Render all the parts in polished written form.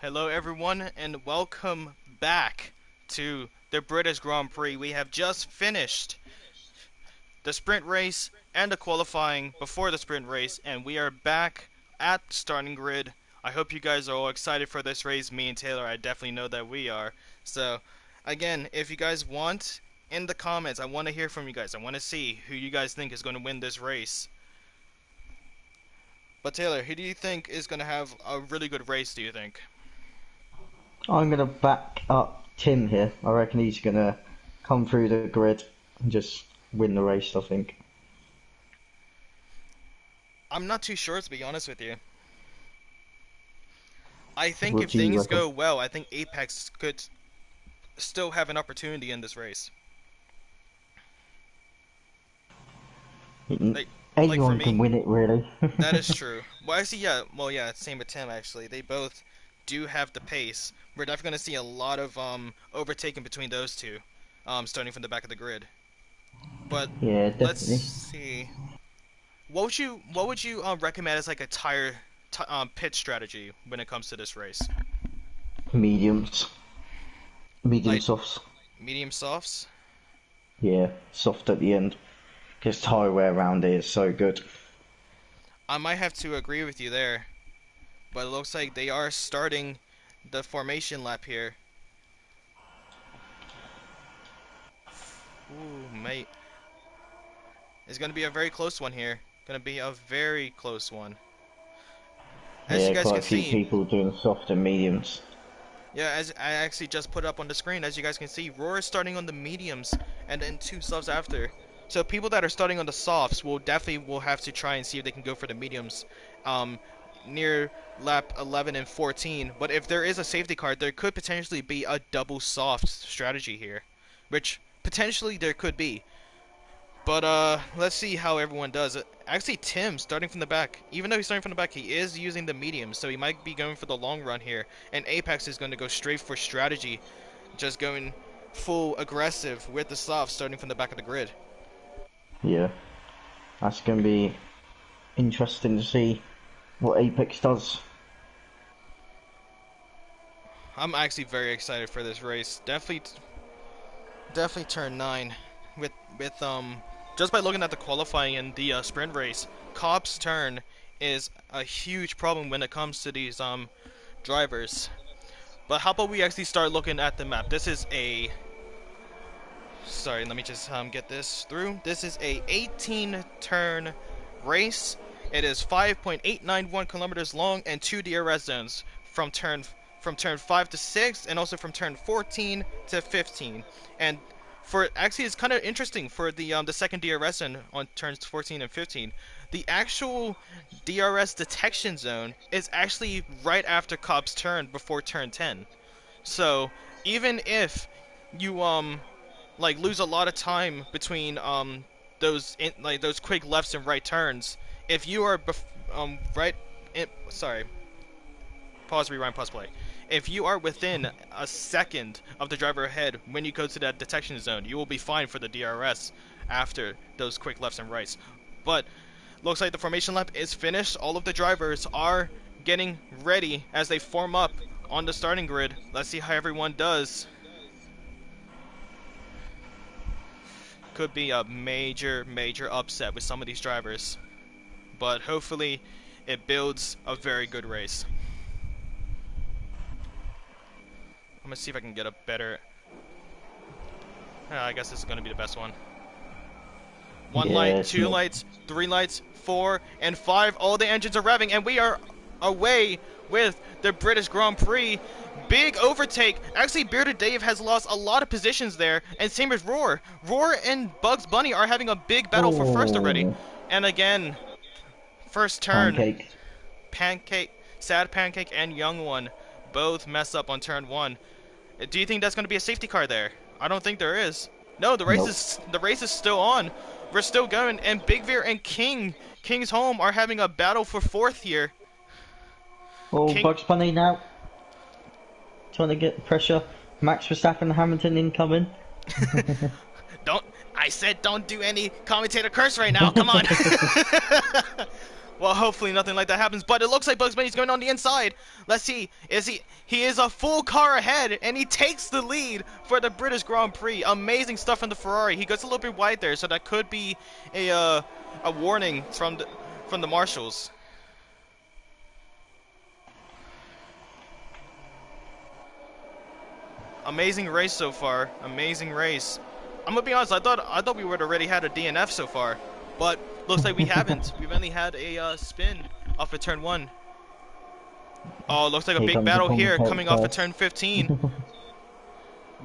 Hello everyone and welcome back to the British Grand Prix. We have just finished the sprint race and the qualifying before the sprint race, and we are back at the starting grid. I hope you guys are all excited for this race. Me and Taylor, I definitely know that we are. So again, if you guys want, in the comments, I want to hear from you guys. I want to see who you guys think is going to win this race. But Taylor, who do you think is going to have a really good race, do you think? I'm going to back up Tim here. I reckon he's going to come through the grid and just win the race, I think. I'm not too sure, to be honest with you. I think What if do you things reckon? go well, I think Apex could still have an opportunity in this race. Like, like for Anyone can me, win it, really. that is true. Well, actually, yeah. Well, yeah. Same with Tim. Actually, they both do have the pace. We're definitely going to see a lot of overtaking between those two, starting from the back of the grid. But Yeah, let's definitely. see. What would you recommend as like a pit strategy when it comes to this race? Mediums. Medium Like softs. medium softs? Yeah, soft at the end. Because tyre wear around here is so good. I might have to agree with you there, but it looks like they are starting the formation lap here. Ooh, mate. It's going to be a very close one here. Going to be a very close one. As you Yeah, guys quite can a few see, people doing soft and mediums. yeah, as I actually just put it up on the screen, as you guys can see, Roar is starting on the mediums and then two softs after. So people that are starting on the softs will have to try and see if they can go for the mediums um, near lap 11 and 14. But if there is a safety car, there could potentially be a double soft strategy here, which potentially there could be. But let's see how everyone does it. Actually, Tim starting from the back. Even though he's starting from the back, he is using the medium, so he might be going for the long run here. And Apex is going to go straight for strategy, just going full aggressive with the soft, starting from the back of the grid. Yeah, that's going to be interesting to see what Apex does. I'm actually very excited for this race. Definitely turn 9 with just by looking at the qualifying and the sprint race. Cobb's turn is a huge problem when it comes to these drivers. But how about we actually start looking at the map? This is a sorry, let me just get this through. This is a 18 turn race. It is 5.891 kilometers long and 2 DRS zones from turn 5 to 6 and also from turn 14 to 15. And for actually it's kind of interesting for the second DRS zone on turns 14 and 15. The actual DRS detection zone is actually right after Cobb's turn before turn 10. So even if you like lose a lot of time between those quick lefts and right turns, if you are right sorry, pause, rewind, pause, play. If you are within a second of the driver ahead when you go to that detection zone, you will be fine for the DRS after those quick lefts and rights. But looks like the formation lap is finished. All of the drivers are getting ready as they form up on the starting grid. Let's see how everyone does. Could be a major upset with some of these drivers, but hopefully it builds a very good race. I'm gonna see if I can get a better I guess this is gonna be the best one. One Yeah, light, it's two not. lights, three lights, 4 and 5. All the engines are revving, and we are away with the British Grand Prix. Big overtake. Actually, Bearded Dave has lost a lot of positions there, and same as Roar. Roar and Bugs Bunny are having a big battle for first already. Oh, And again, first turn, pancake. Pancake, Sad Pancake, and Young One both mess up on turn 1. Do you think that's going to be a safety car there? I don't think there is. No, Nope. the race is still on. We're still going, and Big Veer and King's Home are having a battle for fourth here. Oh, King, Bugs Bunny now. Trying to get pressure. Max Verstappen, Hamilton incoming. don't. I said don't do any commentator curse right now. Come on. Well, hopefully nothing like that happens, but it looks like Bugs Bunny's going on the inside. Let's see, is he is a full car ahead, and he takes the lead for the British Grand Prix. Amazing stuff from the Ferrari. He goes a little bit wide there, so that could be a warning from the marshals. Amazing race so far. Amazing race. I'm gonna be honest. I thought we would already had a DNF so far, but looks like we haven't. We've only had a spin off of turn 1. Oh, looks like a Here big comes the battle here coming off of commentator. turn 15.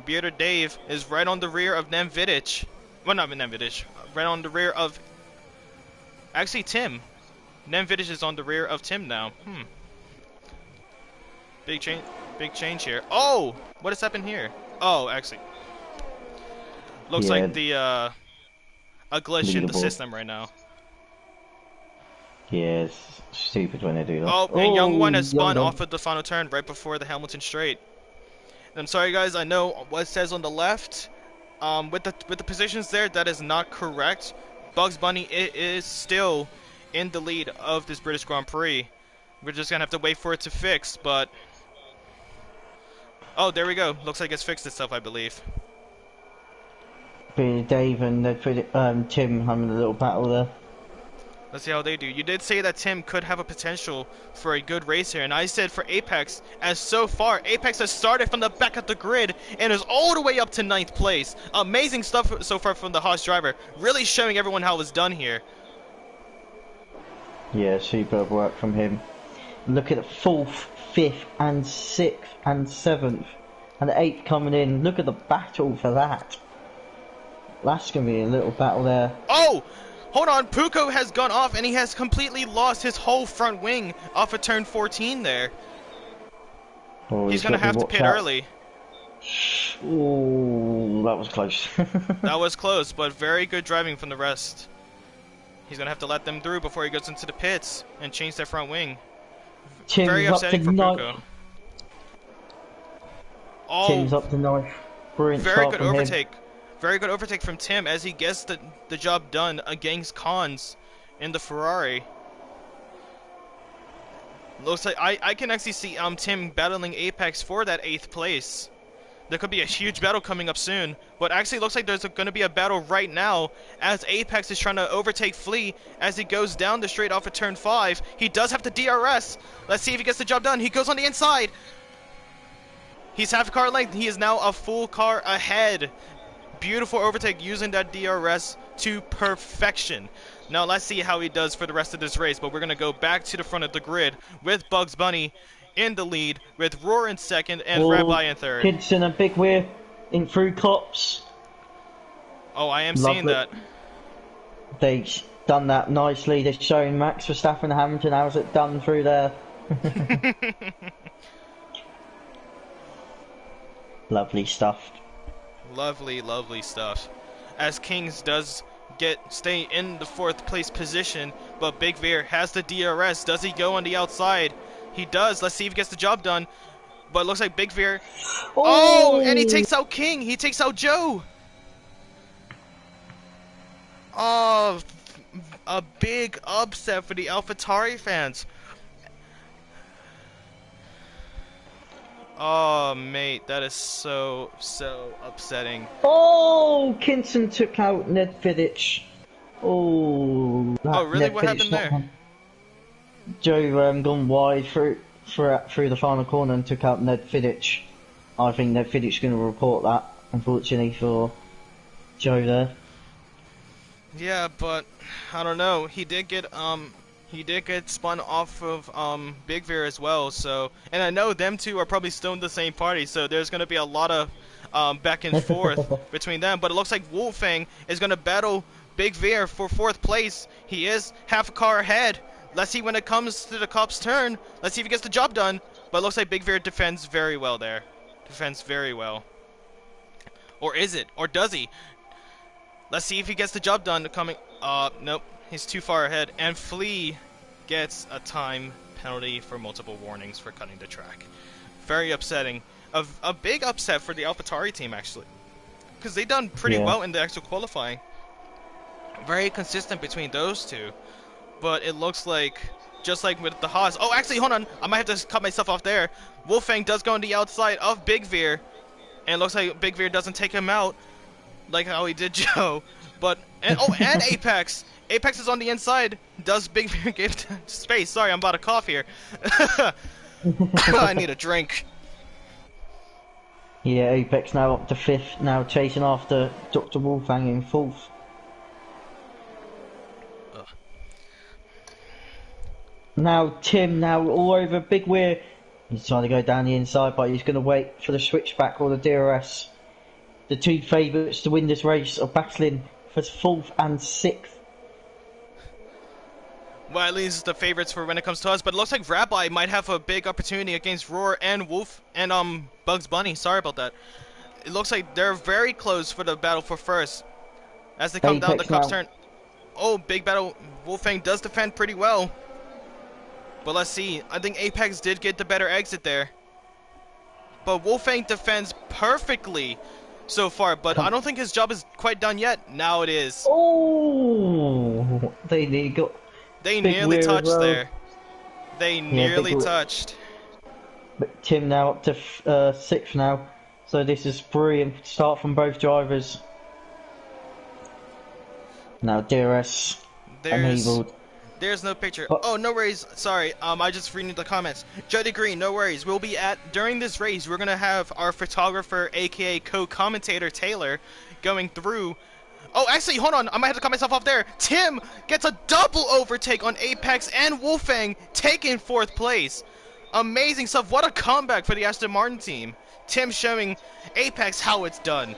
Bearder Dave is right on the rear of Nem Vidic. Well, not Nem Vidic. Right on the rear of actually Tim. Nem Vidic is on the rear of Tim now. Big change here. Oh, what has happened here? Oh, actually, looks Yeah, like the a glitch in the leaderboard. system right now. Yeah, it's stupid when they do that. Oh, and Young One Oh, has young spun one. off of the final turn right before the Hamilton straight. And I'm sorry, guys. I know what it says on the left. With the positions there, that is not correct. Bugs Bunny is still in the lead of this British Grand Prix. We're just gonna have to wait for it to fix, but oh, there we go. Looks like it's fixed itself, I believe. Dave and Tim having a little battle there. Let's see how they do. You did say that Tim could have a potential for a good race here, and I said for Apex, as so far, Apex has started from the back of the grid and is all the way up to 9th place. Amazing stuff so far from the Haas driver, really showing everyone how it was done here. Yeah, superb work from him. Look at the 4th, 5th, and 6th, and 7th, and the 8th coming in. Look at the battle for that. That's going to be a little battle there. Oh! Hold on, Puko has gone off and he has completely lost his whole front wing off of turn 14 there. Oh, He's going to got have to watch pit out. early. Oh, that was close. That was close, but very good driving from the rest. He's going to have to let them through before he goes into the pits and change their front wing. Very Tim's up to upsetting for 9th. Puko. Tim's Oh, up to 9th. Brilliant very start good from him. overtake. Very good overtake from Tim as he gets the job done against Cons in the Ferrari. Looks like I can actually see Tim battling Apex for that 8th place. There could be a huge battle coming up soon, but actually looks like there's going to be a battle right now as Apex is trying to overtake Flea as he goes down the straight off of turn 5. He does have the DRS. Let's see if he gets the job done. He goes on the inside. He's half a car length. He is now a full car ahead. Beautiful overtake using that DRS to perfection. Now let's see how he does for the rest of this race, but we're going to go back to the front of the grid with Bugs Bunny in the lead, with Roar in second and Rabbi in third. Kidson a big whip in through Cops. Oh, I am Love seeing it. that. They've done that nicely. They're showing Max Verstappen and Hamilton how's it done through there. Lovely stuff. Lovely, lovely stuff. As Kings does stay in the 4th place position, but Big Veer has the DRS. Does he go on the outside? He does. Let's see if he gets the job done. But it looks like Big Veer. Oh, and he takes out King. He takes out Joe. Oh, a big upset for the AlphaTauri fans. Oh, mate, that is so upsetting. Oh, Kinson took out Ned Vidic. Oh, Oh, really? Ned What Vidic's happened not there? on. Joe gone wide through the final corner and took out Ned Vidic. I think Ned Vidic's going to report that, unfortunately for Joe there. Yeah, but I don't know. He did get spun off of Big Veer as well. So, and I know them two are probably still in the same party. So there's gonna be a lot of back and forth between them. But it looks like Wolfang is gonna battle Big Veer for 4th place. He is half a car ahead. Let's see when it comes to the cop's turn. Let's see if he gets the job done. But it looks like Big Veer defends very well there. Defends very well. Or is it? Or does he? Let's see if he gets the job done. Nope. He's too far ahead. And Flea gets a time penalty for multiple warnings for cutting the track. Very upsetting. A big upset for the AlphaTauri team, actually. Because they done pretty well in the actual qualifying. Very consistent between those two. but it looks like just like with the Haas. Oh, actually, hold on. I might have to cut myself off there. Wolfgang does go on the outside of Big Veer, and it looks like Big Veer doesn't take him out like how he did Joe. But and Apex. Apex is on the inside. Does Big Veer give space? Sorry, I'm about to cough here. I need a drink. Yeah, Apex now up to 5th, now chasing after Dr. Wolfgang in 4th. Ugh. Now Tim, now all over Big Weir. He's trying to go down the inside, but he's going to wait for the switchback or the DRS. The two favourites to win this race are battling for 4th and 6th. Well, at least the favorites for when it comes to us, but it looks like Rabbi might have a big opportunity against Roar and Wolf and Bugs Bunny. Sorry about that. It looks like they're very close for the battle for first. As they come down the Apex Cubs now. turn. Oh, big battle. Wolfgang does defend pretty well. But let's see. I think Apex did get the better exit there. But Wolfgang defends perfectly so far, but I don't think his job is quite done yet. Now it is. Oh, they got They Big nearly Weir as touched well. there. They nearly Big touched. But Tim now up to 6th now. So this is brilliant start from both drivers. Now DRS enabled. There's no picture. But Oh, no worries. Sorry. I just reading the comments. Jody Green, no worries. We'll be during this race. We're gonna have our photographer, aka co-commentator Taylor, going through. Oh, actually, hold on. I might have to cut myself off there. Tim gets a double overtake on Apex and Wolfgang, taking 4th place. Amazing stuff. What a comeback for the Aston Martin team. Tim showing Apex how it's done.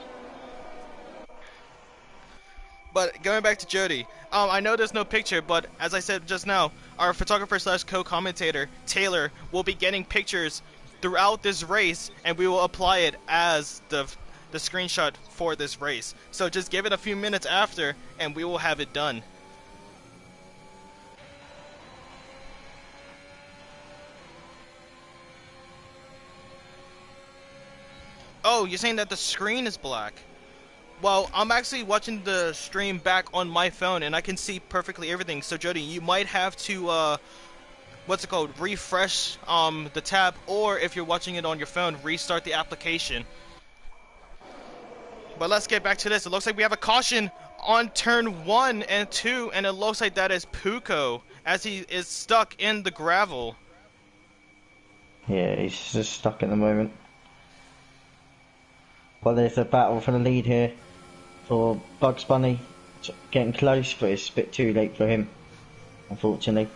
But going back to Jody, I know there's no picture, but as I said just now, our photographer slash co-commentator, Taylor, will be getting pictures throughout this race, and we will apply it as the screenshot for this race. So just give it a few minutes after, and we will have it done. Oh, you're saying that the screen is black? Well, I'm actually watching the stream back on my phone, and I can see perfectly everything. So, Jody, you might have to, what's it called, refresh the tab, or if you're watching it on your phone, restart the application. But let's get back to this. It looks like we have a caution on turn 1 and 2, and it looks like that is Puko, as he is stuck in the gravel. yeah, he's just stuck at the moment. But there's a battle for the lead here for Bugs Bunny. Getting close, but it's a bit too late for him, unfortunately.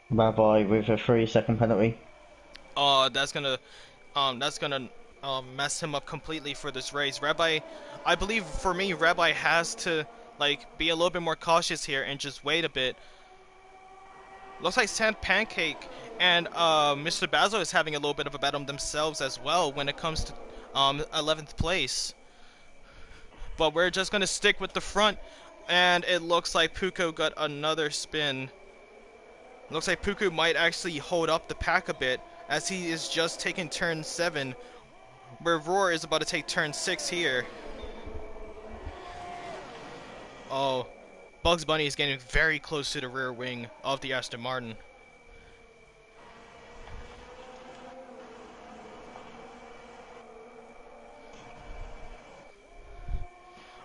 Rabbi with a 3-second penalty. That's gonna mess him up completely for this race. Rabbi, I believe for me, Rabbi has to like be a little bit more cautious here and just wait a bit. Looks like Sand Pancake and Mr. Basil is having a little bit of a battle themselves as well when it comes to 11th place. But we're just gonna stick with the front, and it looks like Puko got another spin. Looks like Puku might actually hold up the pack a bit, as he is just taking turn 7, where Roar is about to take turn 6 here. Oh, Bugs Bunny is getting very close to the rear wing of the Aston Martin.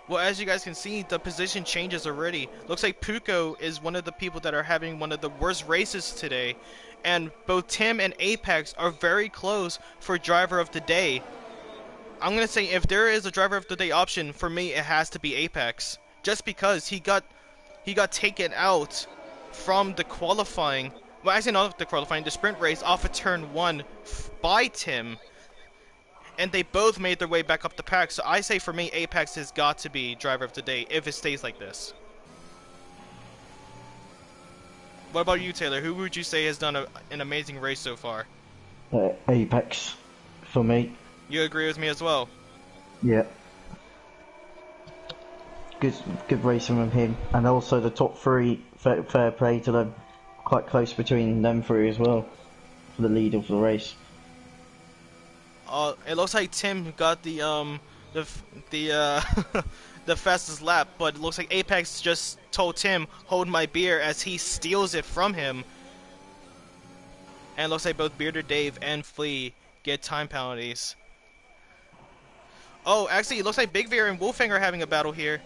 Well, as you guys can see, the position changes already. Looks like Puko is one of the people that are having one of the worst races today. And both Tim and Apex are very close for driver of the day. I'm going to say if there is a driver of the day option, for me it has to be Apex. Just because he got taken out from the qualifying, well actually not the qualifying, the sprint race off of turn 1 by Tim. And they both made their way back up the pack, so I say for me, Apex has got to be driver of the day if it stays like this. What about you, Taylor? Who would you say has done an amazing race so far? Apex for me. You agree with me as well? Yeah. Good racing from him, and also the top 3. Fair play to them. Quite close between them 3 as well for the lead of the race. It looks like Tim got the the fastest lap, but it looks like Apex just told Tim, hold my beer, as he steals it from him. And it looks like both Bearded Dave and Flea get time penalties. Oh, actually, it looks like Big Veer and Wolfgang are having a battle here.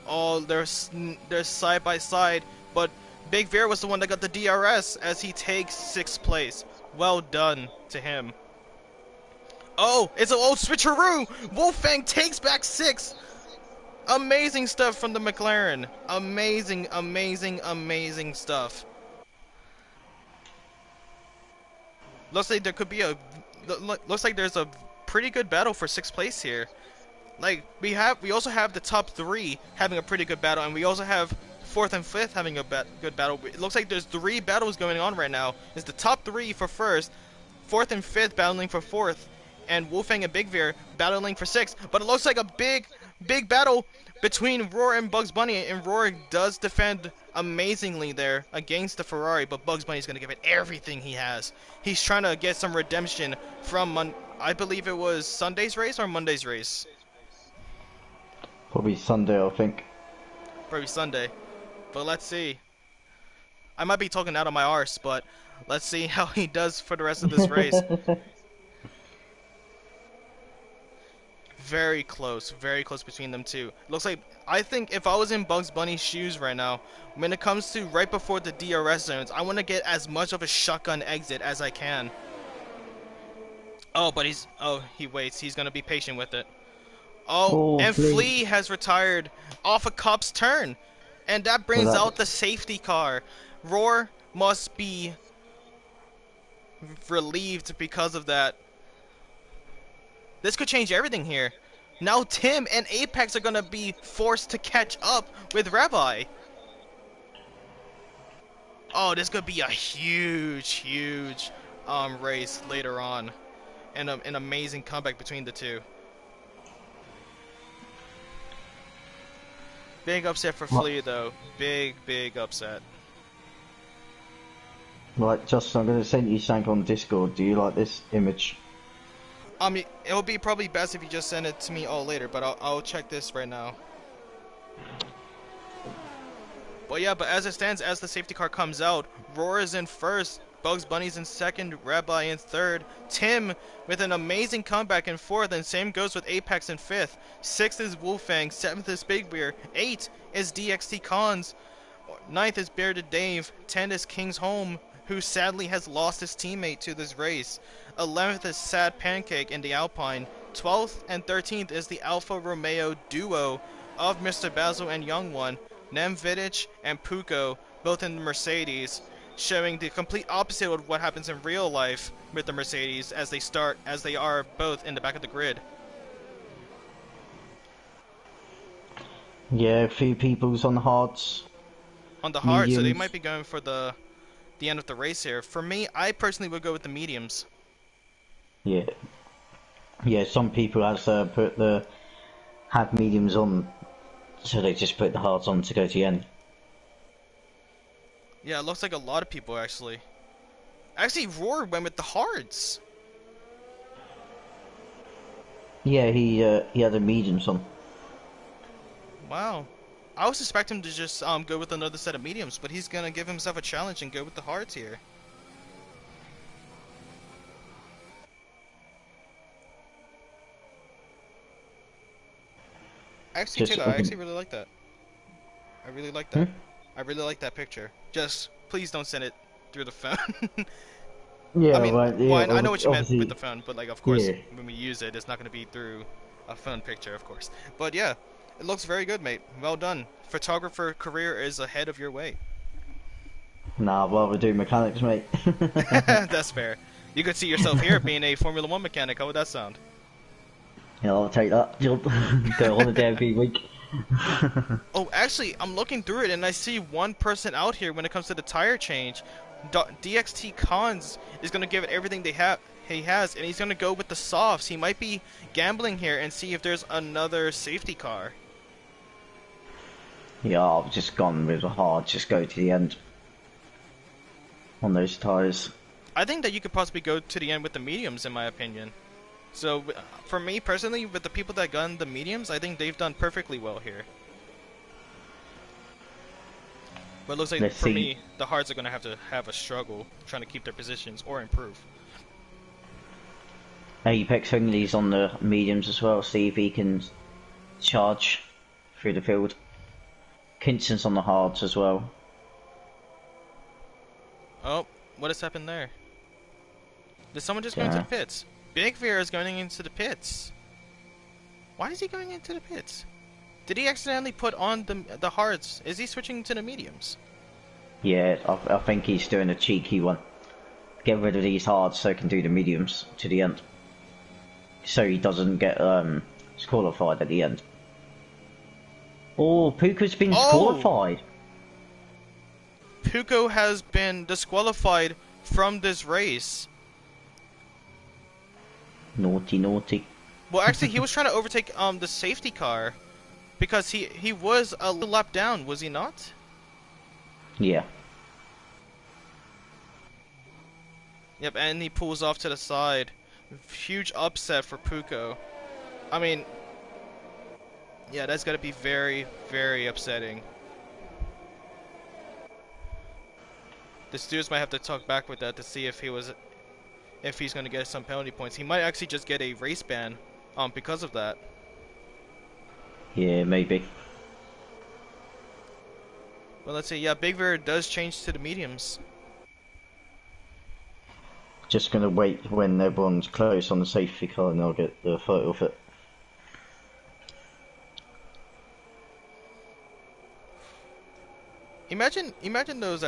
Oh, they're side by side, but Big Veer was the one that got the DRS as he takes 6th place. Well done to him. Oh, it's an old switcheroo! Wolfgang takes back 6th! Amazing stuff from the McLaren. Amazing, amazing, amazing stuff. Looks like there could be a... Looks like there's a pretty good battle for 6th place here. Like, we also have the top 3 having a pretty good battle, and we also have 4th and 5th having a good battle. It looks like there's 3 battles going on right now. It's the top 3 for 1st, 4th and 5th battling for 4th, and Wolfgang and Big Veer battling for 6th. But it looks like a big battle between Roar and Bugs Bunny, and Roar does defend amazingly there against the Ferrari, but Bugs Bunny's going to give it everything he has. He's trying to get some redemption from, I believe it was Sunday's race or Monday's race? Probably Sunday, I think. Probably Sunday. But let's see. I might be talking out of my arse, but let's see how he does for the rest of this race. Very close between them two. Looks like, I think if I was in Bugs Bunny's shoes right now, when it comes to right before the DRS zones, I want to get as much of a shotgun exit as I can. Oh, but he waits. He's going to be patient with it. Oh, and Flea has retired off a cop's turn. And that brings out the safety car. Roar must be relieved because of that. This could change everything here. Now Tim and Apex are going to be forced to catch up with Rabbi. Oh, this could be a huge race later on. And an amazing comeback between the two. Big upset for Flea, though. Big upset. Right, Justin, I'm going to send you something on Discord. Do you like this image? It would be probably best if you just send it to me all later, but I'll check this right now. But yeah, but as it stands, as the safety car comes out, Roar is in 1st, Bugs Bunny's in 2nd, Rabbi in 3rd, Tim with an amazing comeback in 4th, and same goes with Apex in 5th. 6th is Wolfgang, 7th is Big Beer, 8th is DxT Cons, 9th is Bearded Dave, 10th is King's Home, who sadly has lost his teammate to this race. 11th is Sad Pancake in the Alpine. 12th and 13th is the Alfa Romeo duo of Mr. Basil and Young One, Nem Vidic and Puko, both in the Mercedes, showing the complete opposite of what happens in real life with the Mercedes as they are both in the back of the grid. Yeah, a few people's on the hards. On the hard, so they might be going for the end of the race here. For me, I personally would go with the mediums. Yeah, some people have mediums on, so they just put the hards on to go to the end. Yeah, it looks like a lot of people actually. Actually, Roar went with the hards. Yeah, he had the mediums on. Wow. I would suspect him to just go with another set of mediums, but he's gonna give himself a challenge and go with the hards here. Actually, Taylor, I actually really like that. I really like that. I really like that picture. Just please don't send it through the phone. Yeah, I mean, I know what you meant with the phone, but like, of course, when we use it, it's not gonna be through a phone picture, of course. But yeah. It looks very good, mate. Well done. Photographer career is ahead of your way. Nah, I'd rather do mechanics, mate. That's fair. You could see yourself here being a Formula 1 mechanic. How would that sound? Yeah, I'll take that job. Go on holiday every week. Oh, actually, I'm looking through it and I see one person out here when it comes to the tire change. DxT Cons is going to give it everything he has, and he's going to go with the softs. He might be gambling here and see if there's another safety car. Yeah, I've just gone with a hard, just go to the end on those tyres. I think that you could possibly go to the end with the mediums, in my opinion. So for me personally, with the people that gun the mediums, I think they've done perfectly well here. But it looks like Let's for see. me, the hards are going to have a struggle trying to keep their positions or improve. Apex Finley's on the mediums as well. See if he can charge through the field. Kinson's on the hards as well. Oh, what has happened there? Did someone just go into the Yeah. pits? Big Veer is going into the pits. Why is he going into the pits? Did he accidentally put on the hards? Is he switching to the mediums? Yeah, I think he's doing a cheeky one. Get rid of these hards so he can do the mediums to the end. So he doesn't get disqualified at the end. Oh, Puka's been disqualified. Puko has been disqualified from this race. Naughty, naughty. Well, actually, he was trying to overtake the safety car because he was a lap down, was he not? Yeah. Yep, and he pulls off to the side. Huge upset for Puko. I mean, yeah, that's gotta be very, very upsetting. The stewards might have to talk back with that to see if he's gonna get some penalty points. He might actually just get a race ban, because of that. Yeah, maybe. But let's see, yeah, Big Bear does change to the mediums. Just gonna wait when everyone's close on the safety car and I'll get the photo of it. Imagine those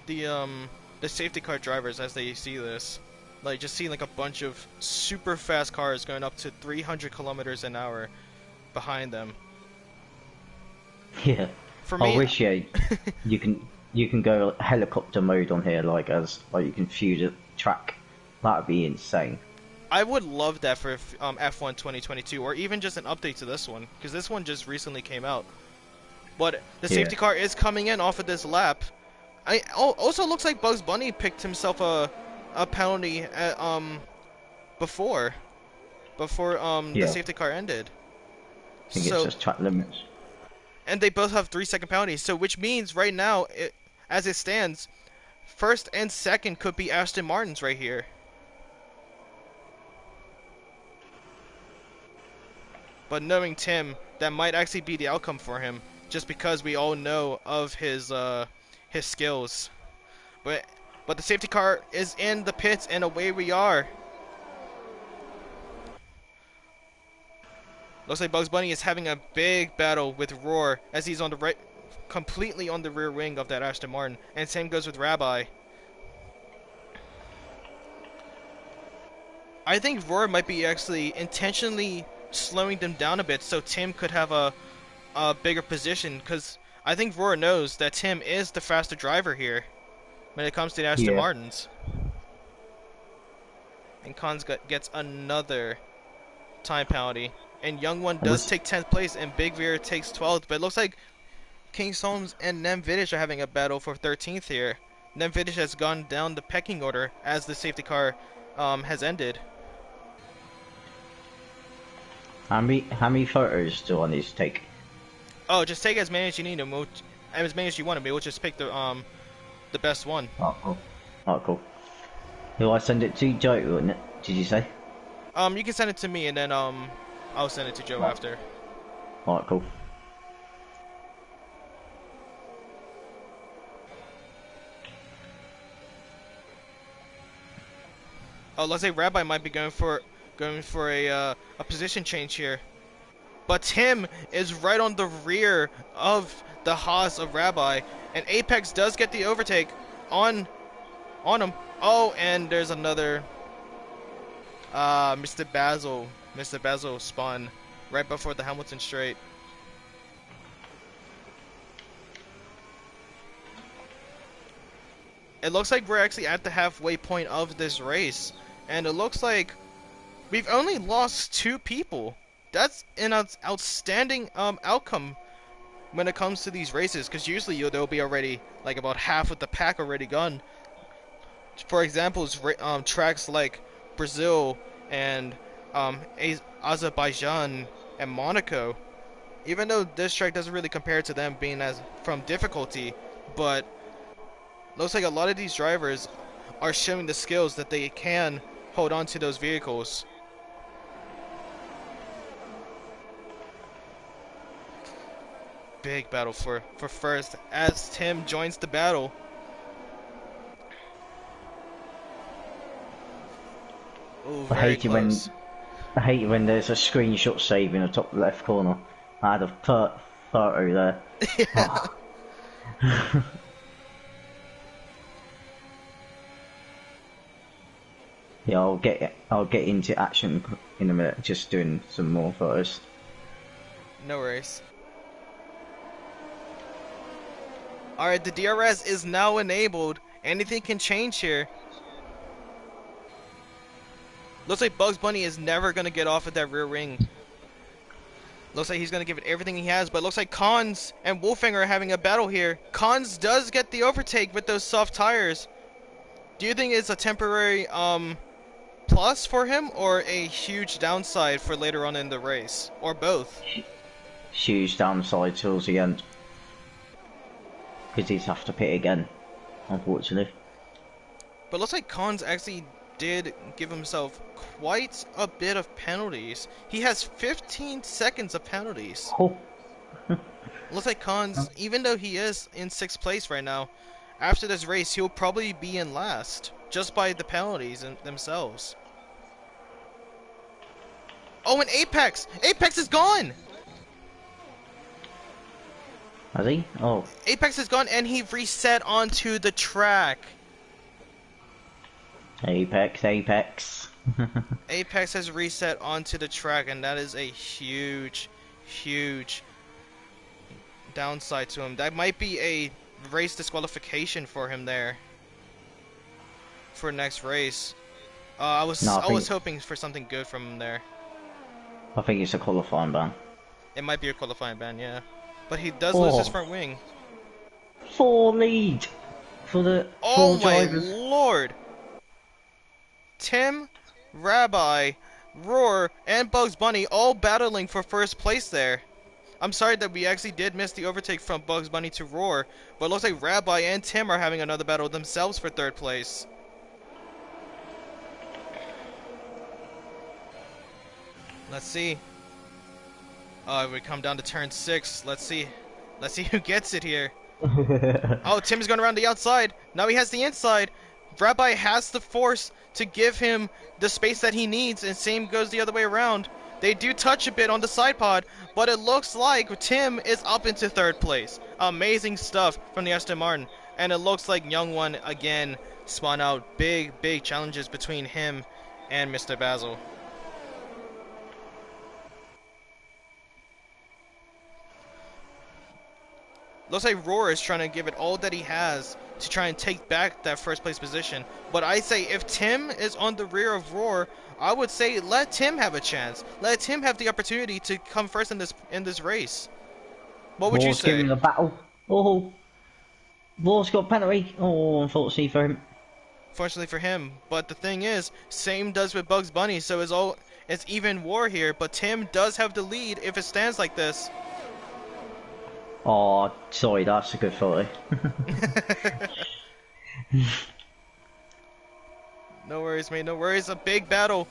the safety car drivers as they see this, like just seeing like a bunch of super fast cars going up to 300 kilometers an hour behind them. Yeah. For I me, wish you can go helicopter mode on here, like you can view the track. That'd be insane. I would love that for F1 2022, or even just an update to this one, because this one just recently came out. But the safety car is coming in off of this lap. Also looks like Bugs Bunny picked himself a penalty at, before the Yeah. safety car ended. I think it's So just track limits. and they both have 3-second penalties. So which means right now, as it stands, first and second could be Aston Martins right here. But knowing Tim, that might actually be the outcome for him, just because we all know of his skills. But the safety car is in the pits, and away we are. Looks like Bugs Bunny is having a big battle with Roar as he's on the right, completely on the rear wing of that Aston Martin, and same goes with Rabbi. I think Roar might be actually intentionally slowing them down a bit so Tim could have a bigger position, because I think Roar knows that Tim is the faster driver here when it comes to the Aston Martins. And Khan's gets another time penalty. And Young One does take 10th place, and Big Veer takes 12th. But it looks like King Solms and Nem Vidic are having a battle for 13th here. Nem Vidic has gone down the pecking order as the safety car has ended. How many photos do I need to take? Oh, just take as many as you need, and as many as you want, and we'll just pick the best one. Oh, cool. Oh, cool. Do I send it to Joe, wouldn't it? Did you say? You can send it to me, and then I'll send it to Joe after. Alright, cool. Oh, let's say Rabbi might be going for a position change here. But Tim is right on the rear of the Haas of Rabbi, and Apex does get the overtake on him. Oh, and there's another Mr. Basil spun right before the Hamilton straight. It looks like we're actually at the halfway point of this race, and it looks like we've only lost 2 people. That's an outstanding outcome when it comes to these races, because usually there'll be already like about half of the pack already gone. For example, tracks like Brazil and Azerbaijan and Monaco. Even though this track doesn't really compare to them being as from difficulty, but looks like a lot of these drivers are showing the skills that they can hold on to those vehicles. Big battle for first as Tim joins the battle. Oh, I very hate it when close. I hate it when there's a screenshot save in the top left corner. I had a photo there. Yeah. Oh. Yeah, I'll get into action in a minute. Just doing some more photos. No worries. Alright, the DRS is now enabled. Anything can change here. Looks like Bugs Bunny is never going to get off of that rear wing. Looks like he's going to give it everything he has, but looks like Cons and Wolfinger are having a battle here. Cons does get the overtake with those soft tires. Do you think it's a temporary plus for him or a huge downside for later on in the race? Or both? Huge downside towards the end. Because he's have to pit again, unfortunately. But looks like Cons actually did give himself quite a bit of penalties. He has 15 seconds of penalties. Oh. Looks like Cons, even though he is in 6th place right now, after this race he'll probably be in last, just by the penalties themselves. Oh, and Apex! Apex is gone! Has he? Oh. Apex is gone and he reset onto the track. Apex, Apex. Apex has reset onto the track, and that is a huge, huge downside to him. That might be a race disqualification for him there for next race. I was No, hoping for something good from him there. I think it's a qualifying ban. It might be a qualifying ban, yeah. But he does lose his Oh, front wing. 4 lead for the Oh 4 my drivers. lord! Tim, Rabbi, Roar, and Bugs Bunny all battling for first place there. I'm sorry that we actually did miss the overtake from Bugs Bunny to Roar, but it looks like Rabbi and Tim are having another battle themselves for third place. Let's see. We come down to turn 6. Let's see who gets it here. Oh, Tim's going around the outside. Now he has the inside. Rabbi has the force to give him the space that he needs, and same goes the other way around. They do touch a bit on the side pod, but it looks like Tim is up into third place. Amazing stuff from the Aston Martin. And it looks like Young One again spawn out big challenges between him and Mr. Basil. Looks like Roar is trying to give it all that he has to try and take back that first place position. But I say if Tim is on the rear of Roar, I would say let Tim have a chance. Let Tim have the opportunity to come first in this race. What would you Wars say? giving a battle. Oh, Wars got penalty. Oh, unfortunately for him. Fortunately for him, but the thing is, same does with Bugs Bunny, so it's even war here. But Tim does have the lead if it stands like this. Oh, sorry, that's a good photo. No worries, mate. No worries. A big battle.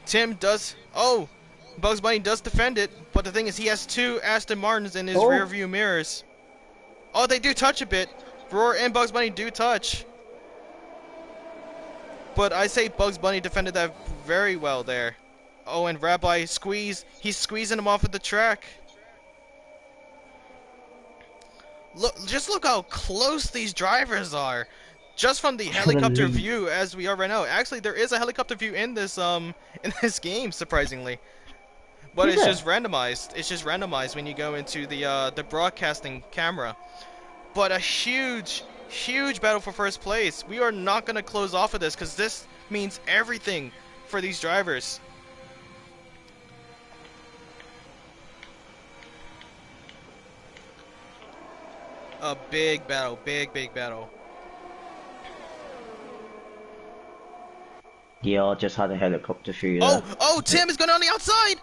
Tim does. Oh, Bugs Bunny does defend it, but the thing is, he has 2 Aston Martins in his rear Oh, view mirrors. Oh, they do touch a bit. Roar and Bugs Bunny do touch. But I say Bugs Bunny defended that very well there. Oh, and Rabbi squeeze. He's squeezing him off of the track. Just look how close these drivers are. Just from the for the helicopter lead. view as we are right now. Actually, there is a helicopter view in this in this game, surprisingly. But Is it's it? just randomized. It's just randomized when you go into the broadcasting camera. But a huge battle for first place. We are not going to close off of this because this means everything for these drivers. A big battle, big battle. Yeah, I just had a helicopter through there. Oh, Tim is going on the outside!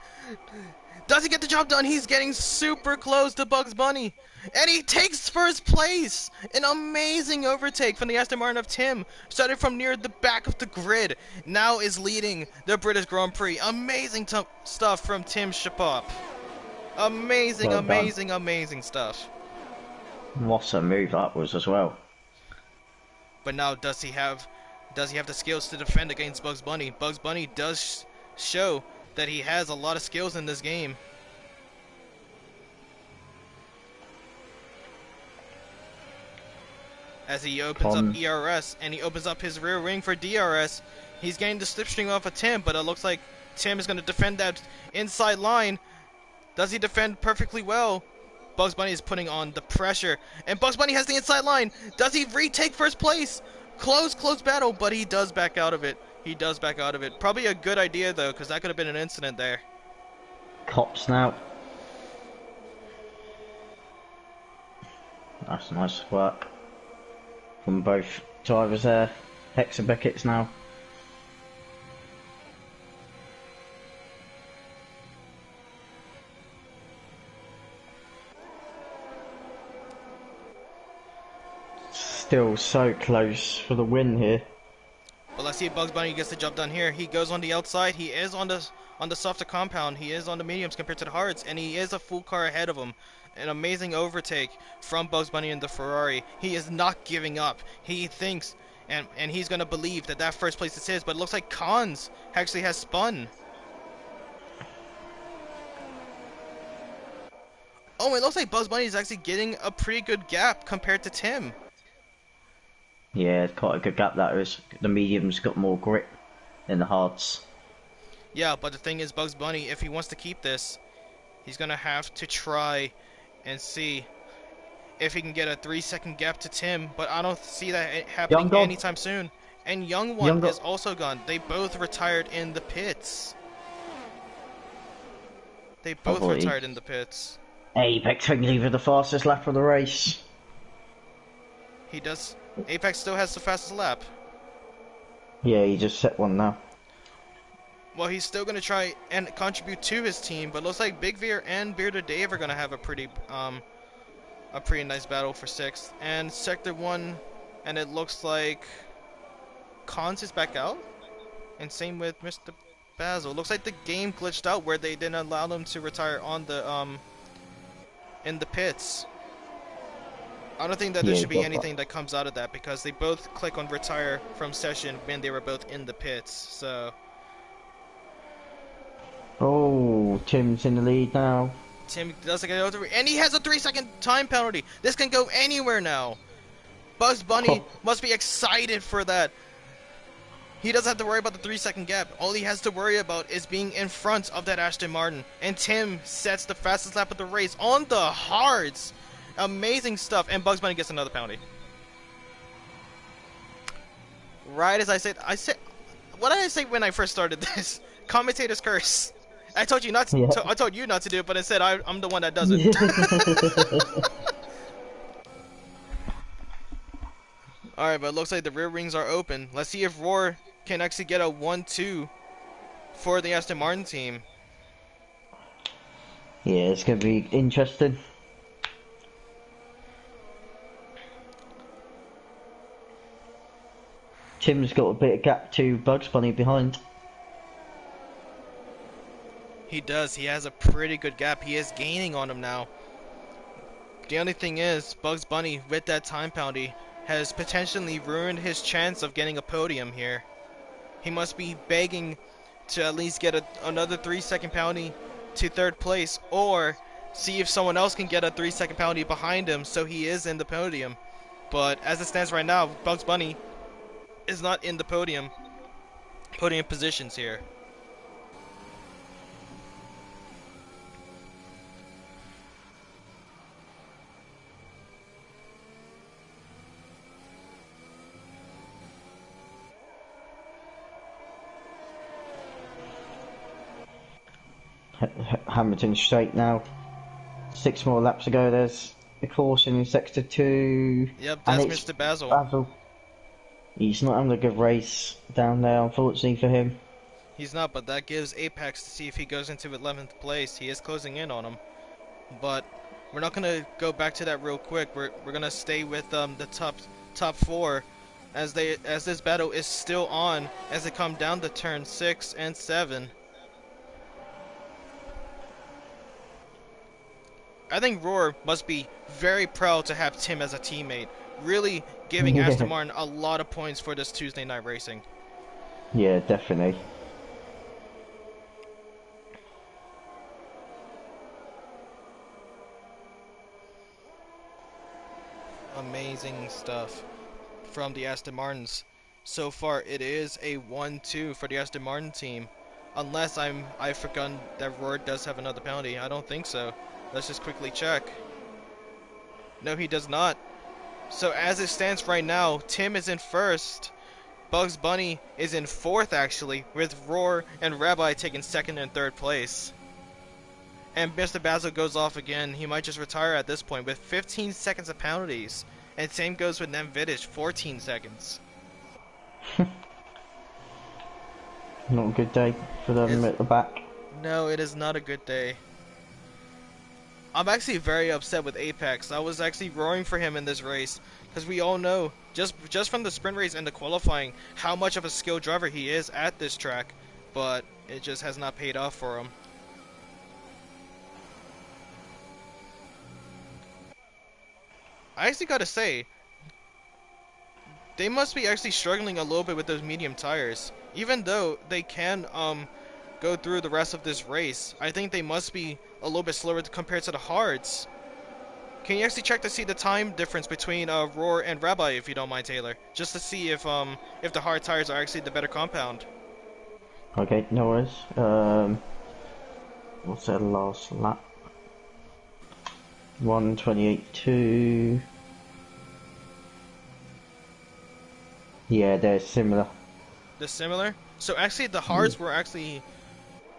Does he get the job done? He's getting super close to Bugs Bunny. And he takes first place! An amazing overtake from the Aston Martin of Tim. Started from near the back of the grid. Now is leading the British Grand Prix. Amazing stuff from Tim Shapop. Amazing, Well done. amazing, amazing stuff. What a move that was as well. But now does he have the skills to defend against Bugs Bunny? Bugs Bunny does show that he has a lot of skills in this game. As he opens up ERS and he opens up his rear wing for DRS, he's getting the slipstream off of Tim, but it looks like Tim is going to defend that inside line. Does he defend perfectly well? Bugs Bunny is putting on the pressure, and Bugs Bunny has the inside line. Does he retake first place? Close battle, but he does back out of it. He does back out of it. Probably a good idea, though, because that could have been an incident there. Cops now. That's nice work from both drivers there. Hex and Beckett's now. Still so close for the win here. But let's see if Bugs Bunny gets the job done here. He goes on the outside. He is on the softer compound. He is on the mediums compared to the hards, and he is a full car ahead of him. An amazing overtake from Bugs Bunny in the Ferrari. He is not giving up. He thinks, and he's going to believe that first place is his, but it looks like Cons actually has spun. Oh, it looks like Bugs Bunny is actually getting a pretty good gap compared to Tim. Yeah, it's quite a good gap that is. The medium's got more grip than the hards. Yeah, but the thing is, Bugs Bunny, if he wants to keep this, he's going to have to try and see if he can get a 3-second gap to Tim, but I don't see that happening anytime soon. And Young One is also gone. They both retired in the pits. They both retired in the pits. Apex finally with the fastest lap of the race. He does. Apex still has the fastest lap. Yeah, he just set one now. Well, he's still going to try and contribute to his team, but looks like Big Veer and Bearded Dave are going to have a pretty nice battle for 6th. And Sector 1, and it looks like Cons is back out. And same with Mr. Basil. Looks like the game glitched out where they didn't allow them to retire on the in the pits. I don't think that there should be anything that comes out of that, because they both click on retire from session when they were both in the pits. So. Oh, Tim's in the lead now. Tim doesn't get over, and he has a 3-second time penalty. This can go anywhere now. Bugs Bunny must be excited for that. He doesn't have to worry about the 3-second gap. All he has to worry about is being in front of that Aston Martin. And Tim sets the fastest lap of the race on the hards. Amazing stuff, and Bugs Bunny gets another penalty. Right as I said, what did I say when I first started this? Commentator's curse. I told you not to. I told you not to do it, but instead I'm the one that does it. All right, but it looks like the rear wings are open. Let's see if Roar can actually get a 1-2 for the Aston Martin team. Yeah, it's gonna be interesting. Tim's got a bit of gap to Bugs Bunny behind. He does. He has a pretty good gap. He is gaining on him now. The only thing is, Bugs Bunny, with that time penalty, has potentially ruined his chance of getting a podium here. He must be begging to at least get another 3-second penalty to 3rd place, or see if someone else can get a 3-second penalty behind him so he is in the podium. But as it stands right now, Bugs Bunny is not in the podium positions here. Hamilton straight now. 6 more laps to go. There's a caution in sector 2. Yep, that's Mr. Basil. He's not having a good race down there, unfortunately for him. He's not, but that gives Apex to see if he goes into 11th place. He is closing in on him. But we're not gonna go back to that real quick. We're gonna stay with the top four as this battle is still on as they come down to turn 6 and 7. I think Roar must be very proud to have Tim as a teammate, really giving Yeah, Aston Martin a lot of points for this Tuesday night racing. yeah, definitely. Amazing stuff from the Aston Martins. So far, it is a 1-2 for the Aston Martin team. Unless I've forgotten that Roar does have another penalty. I don't think so. Let's just quickly check. No, he does not. So as it stands right now, Tim is in first. Bugs Bunny is in fourth, actually, with Roar and Rabbi taking second and third place. And Mr. Basil goes off again. He might just retire at this point with 15 seconds of penalties. And same goes with Nemvidic, 14 seconds. Not a good day for them It's, at the back. no, it is not a good day. I'm actually very upset with Apex. I was actually roaring for him in this race because we all know just from the sprint race and the qualifying how much of a skilled driver he is at this track, but it just has not paid off for him. I actually gotta say, they must be actually struggling a little bit with those medium tires. Even though they can go through the rest of this race, I think they must be a little bit slower compared to the hards. Can you actually check to see the time difference between Roar and Rabbi, if you don't mind, Taylor? Just to see if the hard tires are actually the better compound. Okay, no worries. What's their last lap? 1:28.2. Yeah, they're similar. They're similar? So actually the hards were actually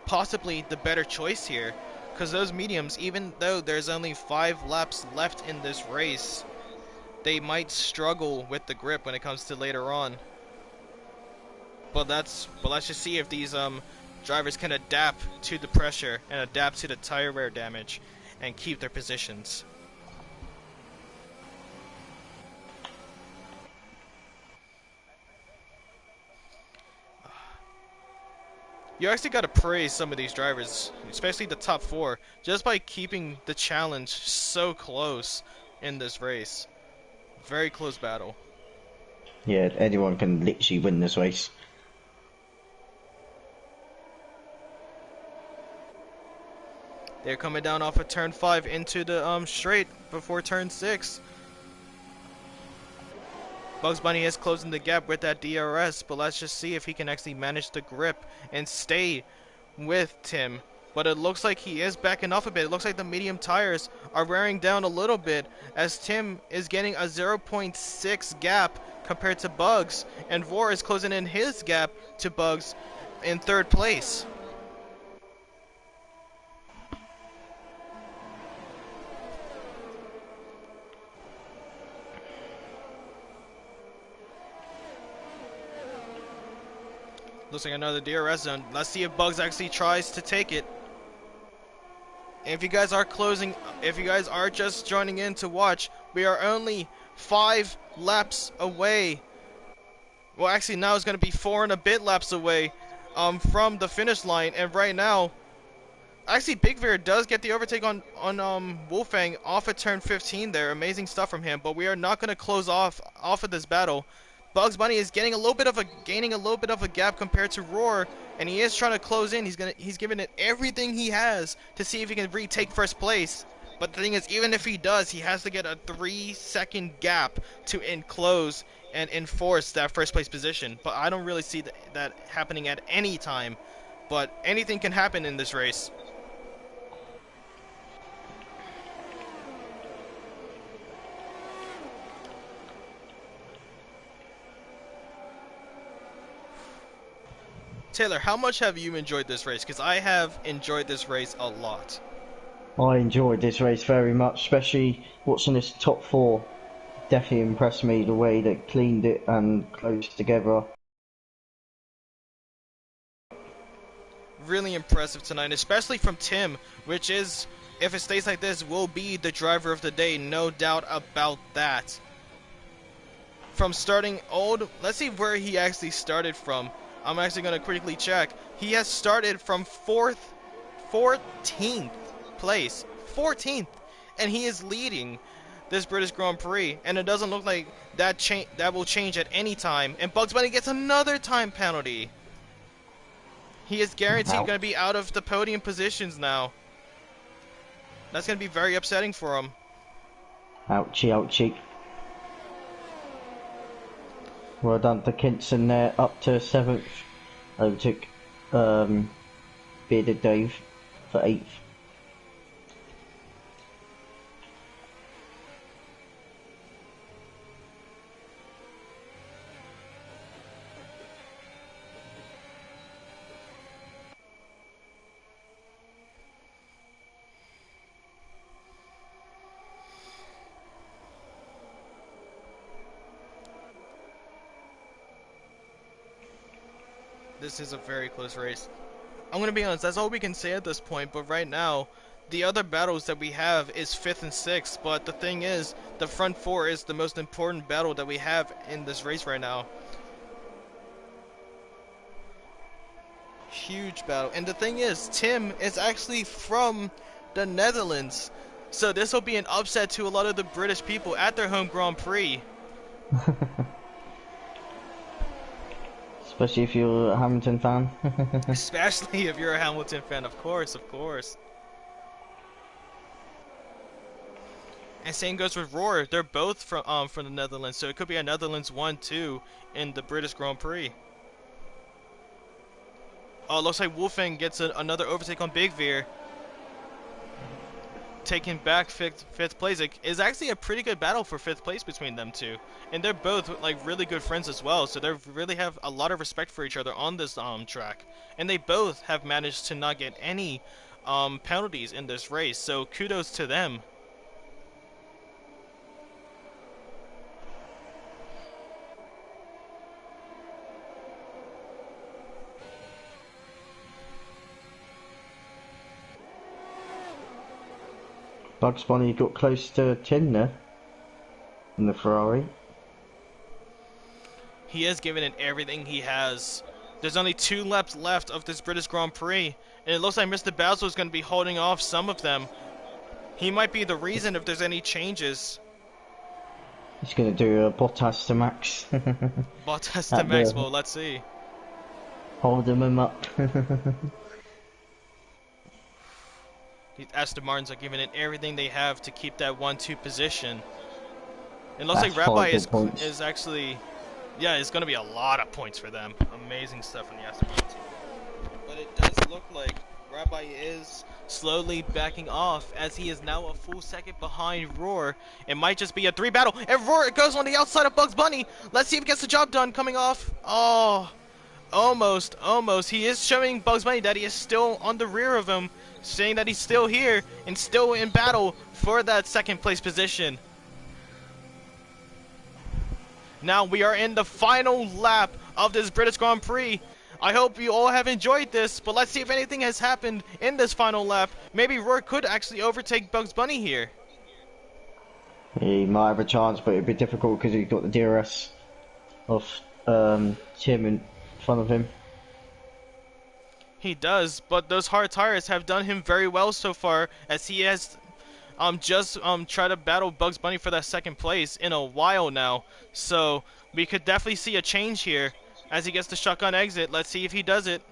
possibly the better choice here. Because those mediums, even though there's only 5 laps left in this race, they might struggle with the grip when it comes to later on. But let's just see if these drivers can adapt to the pressure and adapt to the tire wear damage and keep their positions. You actually got to praise some of these drivers, especially the top 4, just by keeping the challenge so close in this race. Very close battle. Yeah, anyone can literally win this race. They're coming down off of turn 5 into the straight before turn 6. Bugs Bunny is closing the gap with that DRS, but let's just see if he can actually manage the grip and stay with Tim. But it looks like he is backing off a bit. It looks like the medium tires are wearing down a little bit as Tim is getting a 0.6 gap compared to Bugs, and Vor is closing in his gap to Bugs in third place. Looks like another DRS zone. Let's see if Bugs actually tries to take it. If you guys are just joining in to watch, we are only 5 laps away. Well, actually now it's going to be 4 and a bit laps away from the finish line. And right now, actually Big Veer does get the overtake on Wolfang off at turn 15 there. Amazing stuff from him, but we are not going to close off of this battle. Bugs Bunny is gaining a little bit of a gap compared to Roar, and he is trying to close in. He's giving it everything he has to see if he can retake first place. But the thing is, even if he does, he has to get a 3-second gap to enclose and enforce that first place position. But I don't really see that happening at any time. But anything can happen in this race. Taylor, how much have you enjoyed this race? Because I have enjoyed this race a lot. I enjoyed this race very much, especially watching this top 4 definitely impressed me the way they cleaned it and closed together. Really impressive tonight, especially from Tim, which is, if it stays like this, will be the driver of the day, no doubt about that. From starting old, let's see where he actually started from. I'm actually going to quickly check. He has started from 14th place. 14th! And he is leading this British Grand Prix. And it doesn't look like that will change at any time. And Bugs Bunny gets another time penalty. He is guaranteed going to be out of the podium positions now. That's going to be very upsetting for him. Ouchie, ouchie. Well done to Kinson there, up to 7th. Overtook Bearded Dave for 8th. This is a very close race. I'm going to be honest, that's all we can say at this point, but right now, the other battles that we have is 5th and 6th, but the thing is, the front 4 is the most important battle that we have in this race right now. Huge battle. And the thing is, Tim is actually from the Netherlands, so this will be an upset to a lot of the British people at their home Grand Prix. Especially if you're a Hamilton fan. Especially if you're a Hamilton fan, of course, of course. And same goes with Roar. They're both from the Netherlands, so it could be a Netherlands 1-2 in the British Grand Prix. Oh, looks like Wolfgang gets another overtake on Big Veer, taking back fifth place. It is actually a pretty good battle for 5th place between them two, and they're both like really good friends as well. So they really have a lot of respect for each other on this track, and they both have managed to not get any penalties in this race. So kudos to them. Bugs Bunny got close to 10 there in the Ferrari. He has given it everything he has. There's only 2 laps left of this British Grand Prix, and it looks like Mr. Basil is going to be holding off some of them. He might be the reason if there's any changes. He's going to do a Bottas to Max. Bottas to Max, well, let's see. Holding him up. These Aston Martins are giving it everything they have to keep that 1-2 position. It looks like Rabbi is actually, yeah, it's going to be a lot of points for them. Amazing stuff from the Aston Martin team. But it does look like Rabbi is slowly backing off as he is now a full second behind Roar. It might just be a 3 battle, and Roar goes on the outside of Bugs Bunny. Let's see if he gets the job done coming off. Oh, almost. He is showing Bugs Bunny that he is still on the rear of him, saying that he's still here and still in battle for that 2nd place position. Now we are in the final lap of this British Grand Prix. I hope you all have enjoyed this, but let's see if anything has happened in this final lap. Maybe Roar could actually overtake Bugs Bunny here. He might have a chance, but it'd be difficult because he's got the DRS of Tim in front of him. He does, but those hard tires have done him very well so far, as he has just tried to battle Bugs Bunny for that 2nd place in a while now. So we could definitely see a change here as he gets the shotgun exit. Let's see if he does it.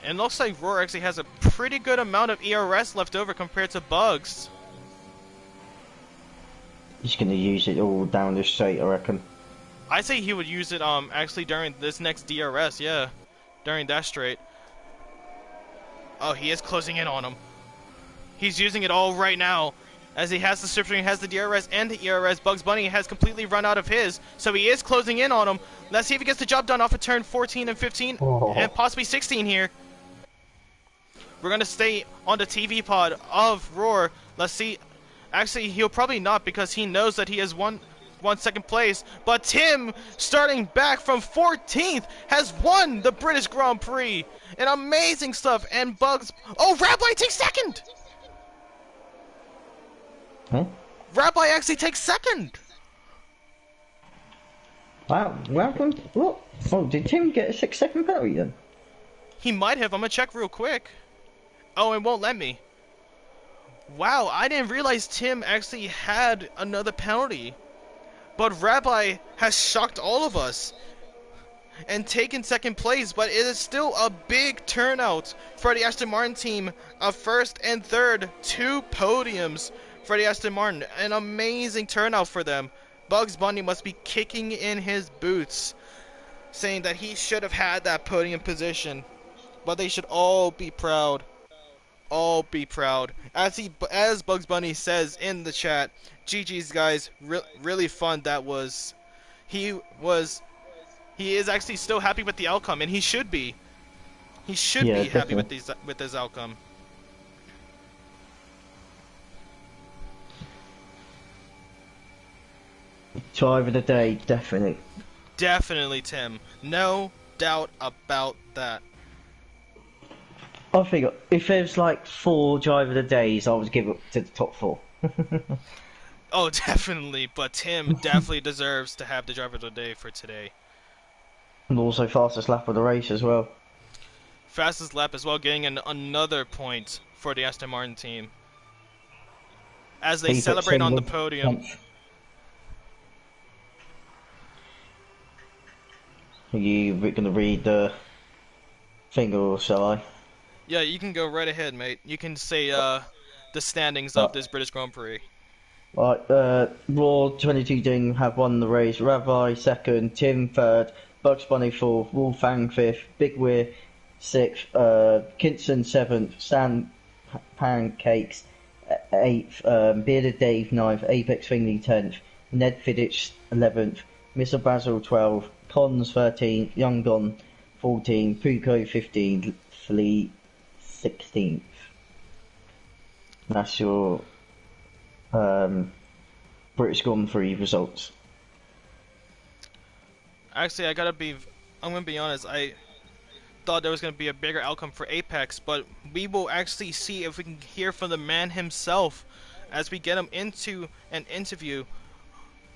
And it looks like Roar actually has a pretty good amount of ERS left over compared to Bugs. He's going to use it all down the straight, I reckon. I say he would use it actually during this next DRS, yeah. During that straight. Oh, he is closing in on him. He's using it all right now. As he has the slipstream, he has the DRS and the ERS. Bugs Bunny has completely run out of his, so he is closing in on him. Let's see if he gets the job done off of turn 14 and 15, and possibly 16 here. We're gonna stay on the TV pod of Roar. Let's see. Actually, he'll probably not because he knows that he has won second place. But Tim, starting back from 14th, has won the British Grand Prix. And amazing stuff. And Bugs. Oh, Rabbi takes second. Huh? Rabbi actually takes second. Wow, welcome. What? Oh, did Tim get a 6-second penalty then? He might have. I'm gonna check real quick. Oh, it won't let me. Wow, I didn't realize Tim actually had another penalty. But Rabbi has shocked all of us and taken second place, but it is still a big turnout for the Aston Martin team of first and third, 2 podiums for the Aston Martin. An amazing turnout for them. Bugs Bunny must be kicking in his boots, saying that he should have had that podium position. But they should all be proud. All be proud. As Bugs Bunny says in the chat, GG's guys, really fun that was. He is actually still happy with the outcome, and he should be. He should Yeah, be happy definitely. with his outcome. Driver of the day, definitely. Definitely, Tim. No doubt about that. I think if there's like 4 driver of the days, I would give it to the top 4. Oh, definitely. But Tim definitely deserves to have the driver of the day for today. And also fastest lap of the race as well. Fastest lap as well, getting another point for the Aston Martin team as they He puts celebrate in on the with podium. punch. Are you going to read the thing or shall I? Yeah, you can go right ahead, mate. You can say the standings of Right. this British Grand Prix. Right, Raw 22 Ding have won the race. Ravi second, Tim third, Bugs Bunny fourth, Wolfang fifth, Big Weir sixth, Kinson seventh, Stan Pancakes eighth, Bearded Dave ninth, Apex Finley 10th, Ned Fiddich 11th, Mr. Basil 12th, Cons 13th, Young Gon 14th, Puko 15th, Flea 16th. That's your British Grand Prix results. Actually, I'm gonna be honest. I thought there was gonna be a bigger outcome for Apex, but we will actually see if we can hear from the man himself as we get him into an interview.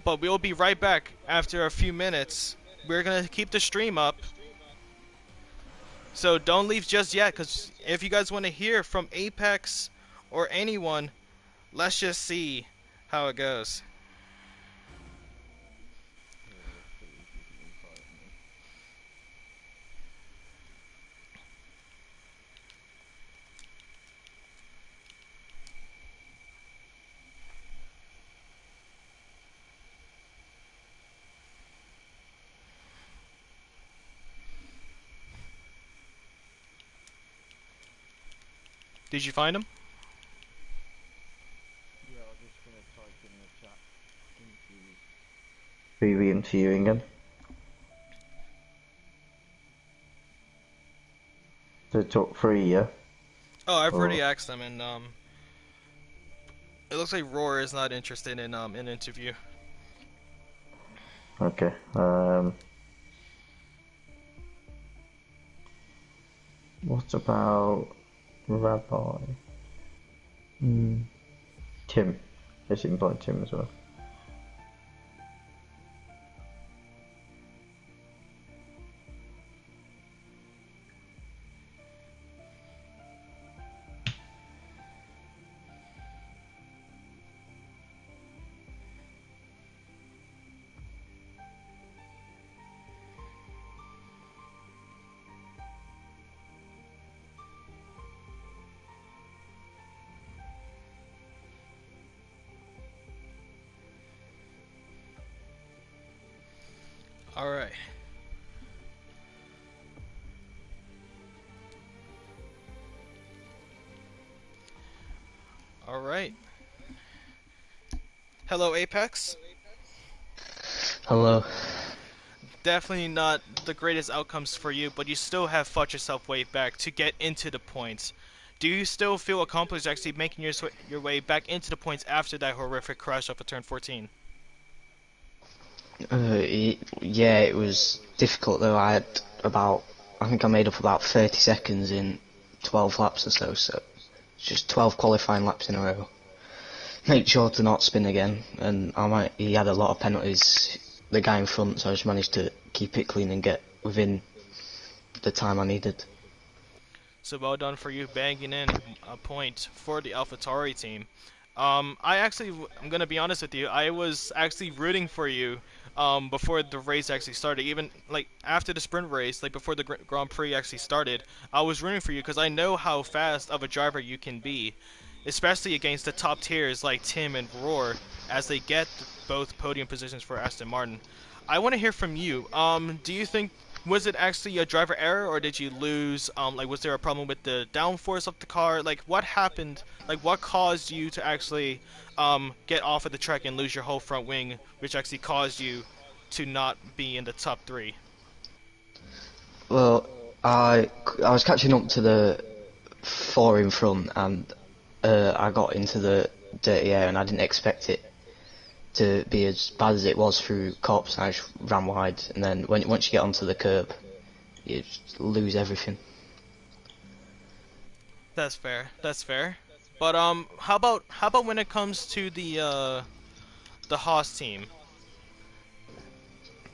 But we'll be right back after a few minutes. We're gonna keep the stream up, so don't leave just yet. Cause if you guys want to hear from Apex or anyone, let's just see how it goes. Did you find him? Yeah, I was just gonna type in the chat interviews. Who are we interviewing again? The top 3, yeah? Oh, I've already Or, asked them, and it looks like Roar is not interested in an interview. okay. What about Rabbi? Tim. Let's invite Tim as well. All right. All right. Hello, Apex. Hello. Definitely not the greatest outcomes for you, but you still have fought yourself way back to get into the points. Do you still feel accomplished actually making your way back into the points after that horrific crash off of turn 14? Yeah, it was difficult though. I think I made up about 30 seconds in 12 laps or so, so just 12 qualifying laps in a row. Make sure to not spin again, and he had a lot of penalties, the guy in front, so I just managed to keep it clean and get within the time I needed. So well done for you banging in a point for the AlphaTauri team. I'm gonna be honest with you. I was actually rooting for you before the race actually started. Even like after the sprint race, like before the Grand Prix actually started, I was rooting for you because I know how fast of a driver you can be, especially against the top tiers like Tim and Roar as they get both podium positions for Aston Martin. I want to hear from you. Do you think was it actually a driver error or did you lose? Like was there a problem with the downforce of the car? Like what happened? Like what caused you to actually get off of the track and lose your whole front wing, which actually caused you to not be in the top three? Well, I was catching up to the four in front, and I got into the dirty air, and I didn't expect it to be as bad as it was through cops. I just ran wide, and then once you get onto the curb, you just lose everything. That's fair. That's fair. But how about when it comes to the Haas team?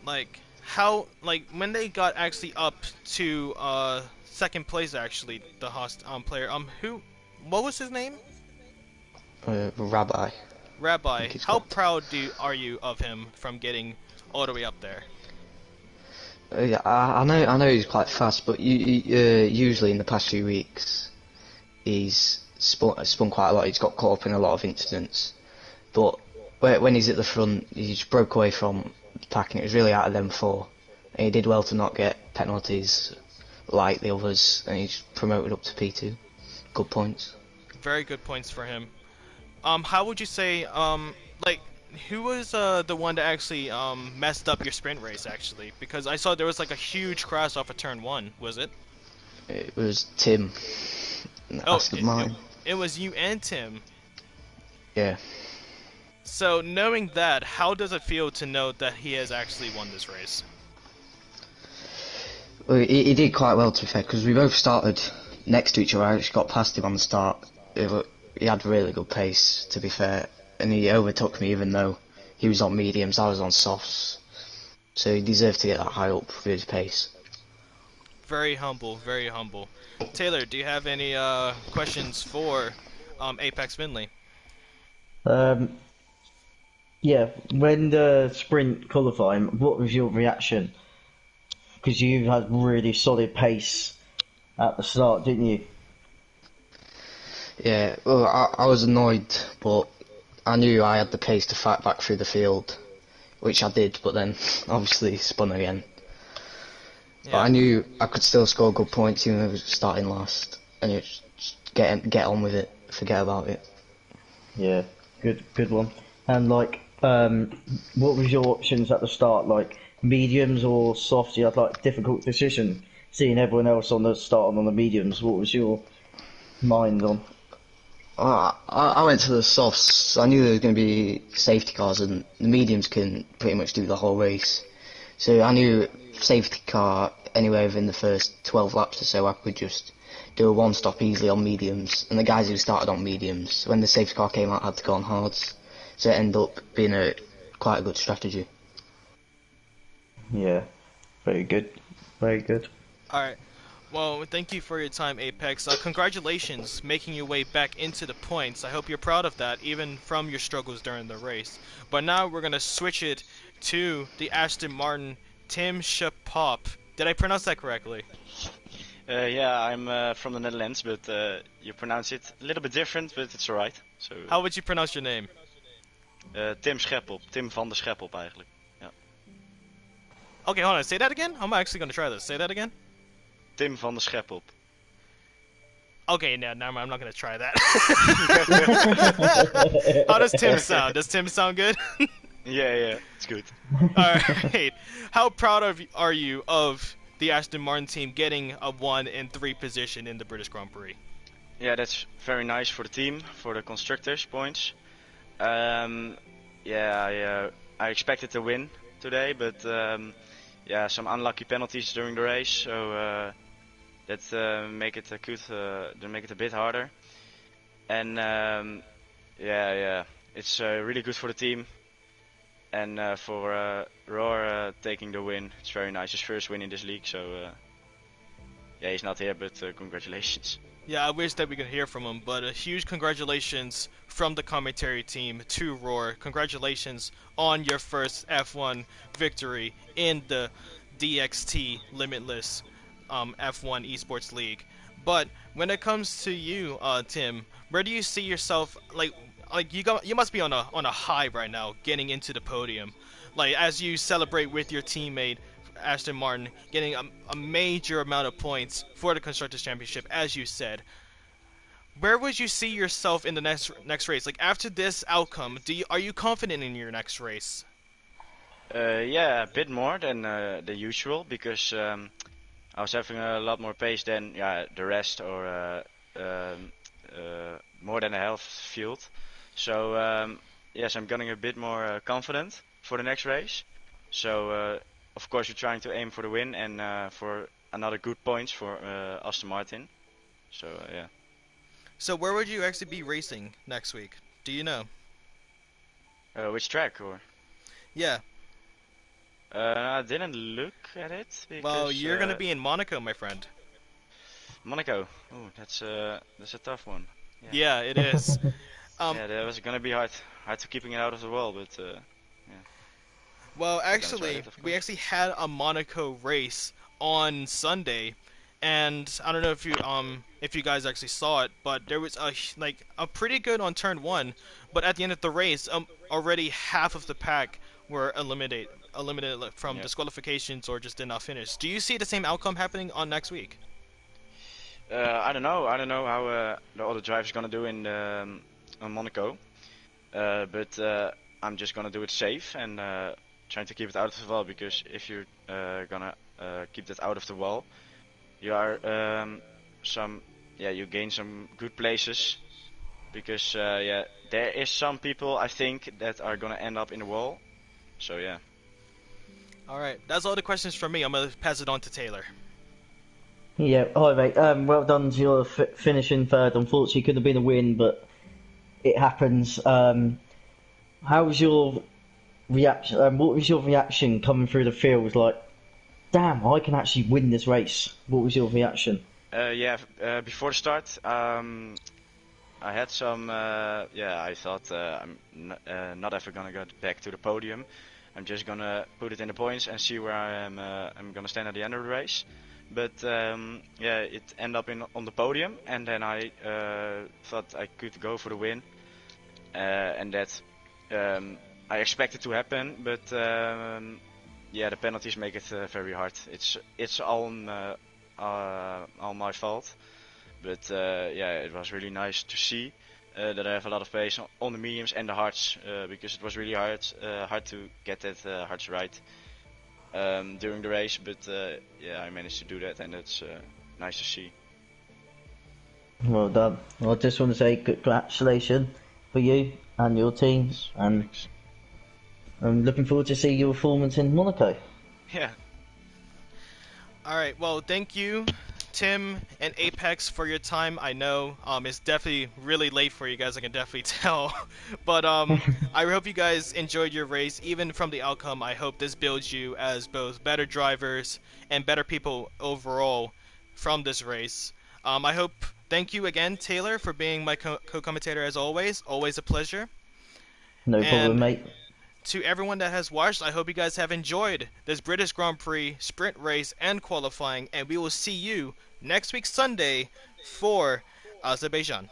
Like how like when they got actually up to second place actually the Haas player who what was his name? Rabbi, I Rabbi. think it's How called. proud are you of him from getting all the way up there? Yeah, I know he's quite fast, but usually in the past few weeks, he's spun quite a lot. He's got caught up in a lot of incidents, but when he's at the front, he just broke away from the pack, and it was really out of them four. And he did well to not get penalties like the others, and he's promoted up to P2. Good points. Very good points for him. How would you say like who was the one that actually messed up your sprint race actually? Because I saw there was like a huge crash off of turn one. Was it? It was Tim, Oh, Aston Martin. it was you and Tim. Yeah. So knowing that, how does it feel to know that he has actually won this race? Well, he did quite well to be fair, because we both started next to each other. I actually got past him on the start. He had really good pace, to be fair, and he overtook me even though he was on mediums, I was on softs. So he deserved to get that high up with his pace. Very humble, very humble. Taylor, do you have any questions for Apex Finley? Um, yeah, when the sprint qualifying, what was your reaction? Because you had really solid pace at the start, didn't you? Yeah, well, I was annoyed, but I knew I had the pace to fight back through the field, which I did, but then obviously spun again. But Yeah, I knew I could still score good points even though I was starting last, and just get on with it, forget about it. Yeah, good one. And like, what was your options at the start? Like mediums or softs? You had like difficult decision. Seeing everyone else on the starting on the mediums, what was your mind on? I went to the softs. I knew there was going to be safety cars, and the mediums can pretty much do the whole race. So I knew safety car anywhere within the first 12 laps or so, I could just do a one stop easily on mediums. And the guys who started on mediums, when the safety car came out, had to go on hards. So it ended up being quite a good strategy. Yeah, very good, very good. alright. Well, thank you for your time, Apex. Congratulations making your way back into the points. I hope you're proud of that, even from your struggles during the race. But now we're going to switch it to the Aston Martin Tim Shapop. Did I pronounce that correctly? Yeah, I'm from the Netherlands, but you pronounce it a little bit different, but it's alright. So, How would you pronounce your name? Tim Scheppel, Tim van der Scheppel eigenlijk. Ja. Okay, hold on. Say that again? I'm actually going to try this. Say that again? Tim van der Scheppel. Okay, no, never mind. I'm not going to try that. How does Tim sound? Does Tim sound good? Yeah, it's good. Alright. How proud are you of the Aston Martin team getting a 1 and 3 position in the British Grand Prix? yeah, that's very nice for the team, for the constructors points. Um, yeah, I expected to win today, but yeah, some unlucky penalties during the race, so that make it that make it a bit harder. And yeah, it's really good for the team and for Roar taking the win. It's very nice, his first win in this league. So yeah, he's not here, but congratulations. Yeah, I wish that we could hear from him, but a huge congratulations from the commentary team to Roar. Congratulations on your first F1 victory in the DxT Limitless F1 Esports League. But when it comes to you, Tim, where do you see yourself? You must be on a high right now, getting into the podium. Like as you celebrate with your teammate Aston Martin getting a major amount of points for the constructors championship, as you said. Where would you see yourself in the next race? Like after this outcome, are you confident in your next race? Yeah, a bit more than the usual because I was having a lot more pace than yeah the rest or more than a half field. So yes, I'm getting a bit more confident for the next race. So of course we're trying to aim for the win and for another good points for Aston Martin. So yeah. So where would you actually be racing next week? Do you know? Which track or? Yeah. I didn't look at it Well, because you're gonna be in Monaco, my friend. Monaco. Oh, that's a tough one. Yeah. Yeah, it is. Um, Yeah, that was gonna be hard to keeping it out of the wall, but yeah, Well, we're gonna try actually, that, of we course. actually had a Monaco race on Sunday, and I don't know if you guys actually saw it, but there was a pretty good on turn one, but at the end of the race, already half of the pack were eliminated like, from Yeah. disqualifications or just did not finish. Do you see the same outcome happening on next week? I don't know. I don't know how the other drivers gonna do in Monaco, but I'm just gonna do it safe and trying to keep it out of the wall because if you're gonna keep that out of the wall, you are some yeah you gain some good places because yeah there is some people I think that are gonna end up in the wall. So yeah. All right, that's all the questions from me. I'm gonna pass it on to Taylor. Yeah, hi mate. Well done to your finishing third. Unfortunately, could have been a win, but it happens. How was your reaction? What was your reaction coming through the field? Like, damn, I can actually win this race. What was your reaction? Yeah, before the start, I had some. Yeah, I thought not ever gonna get back to the podium. I'm just gonna put it in the points and see where I am. I'm gonna stand at the end of the race. But yeah, it ended up on the podium, and then I thought I could go for the win, and that I expected to happen. But yeah, the penalties make it very hard. It's all my fault. But yeah, it was really nice to see that I have a lot of pace on the mediums and the hards because it was really hard to get that hards right during the race. But yeah, I managed to do that, and it's nice to see. Well done. I just want to say congratulations for you and your team, and Thanks. I'm looking forward to see your performance in Monaco. Yeah. All right. Well, thank you, Tim and Apex, for your time. I know it's definitely really late for you guys. I can definitely tell, but I hope you guys enjoyed your race. Even from the outcome, I hope this builds you as both better drivers and better people overall from this race. I hope. Thank you again, Taylor, for being my co-commentator as always. Always a pleasure. No problem, And mate. to everyone that has watched, I hope you guys have enjoyed this British Grand Prix sprint race and qualifying, and we will see you next week Sunday for Azerbaijan.